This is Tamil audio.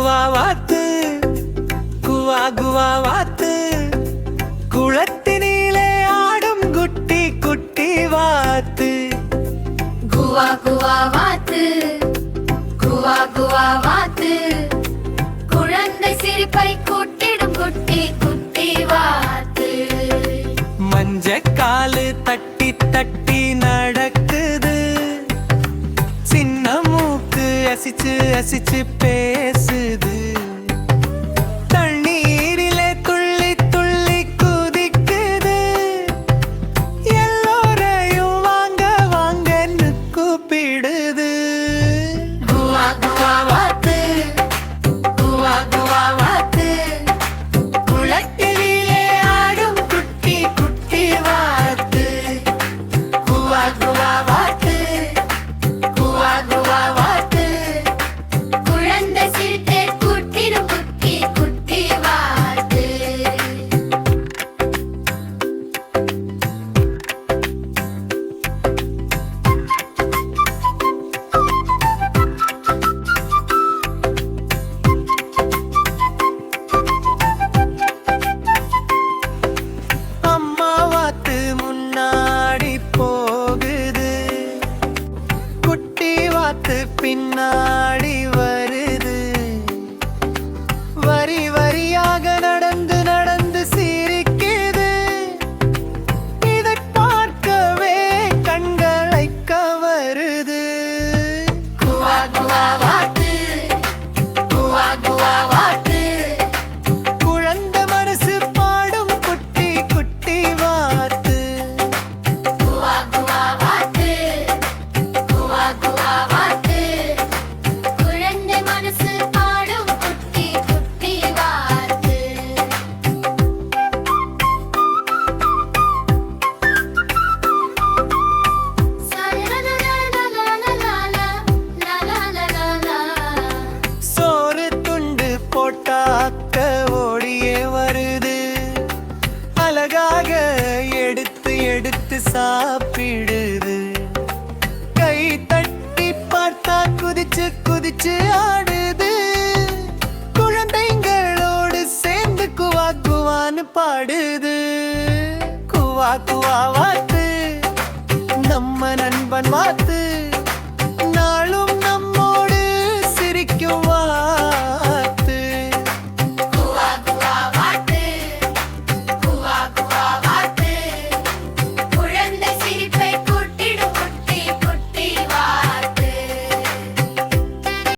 குவா வாத்து குவா குவா வாத்து குளத்தினிலே ஆடும் குட்டி குட்டி வாத்து குவா குவா வாத்து குவா குவா வாத்து குழந்தை சிரிப்பை கூட்டிடும் குட்டி குட்டி வாத்து மஞ்சக்காலு தட்டி தட்டி நடக்குது சின்ன மூக்கு அசிச்சு அசிச்சு பேசுது தண்ணீரிலே துள்ளி துள்ளி குதிக்குது எல்லோரையும் வாங்க வாங்கன்னு கூப்பிடுது குவா குவா வாத்து குவா குவா வாத்து குளத்திலே ஆடும் குட்டி குட்டி வாத்து குவா குவா வாத்து குவா குவா வாத்து குழந்தை சிரிப்பை கூட்டிடும் குட்டி குட்டி வாத்து அம்மா வாத்து முன்னாடி போகுது குட்டி வாத்து பின்னாடி வருது வரி வரியாக நடந்து நடந்து சிரிக்குது இதை பார்க்கவே கண்களை கவருது குவா குவா வாத்து குவா குவா வாத்து குழந்தை மனசு பாடும் குட்டி குட்டி வாத்து குவா குவா வாத்து குவா குவா வாத்து குழந்தை மனசு பாடும் குட்டி குட்டி வாத்து சோறு துண்டு போட்டாக்க ஓடியே வருது அழகாக எடுத்து எடுத்து சாப்பிடுது கை தட்டி பார்த்தா குதிச்சு குதிச்சு ஆடுது குழந்தைங்களோடு சேர்ந்து குவா குவான்னு பாடுது குவா குவா வாத்து நம்ம நண்பன் வாத்து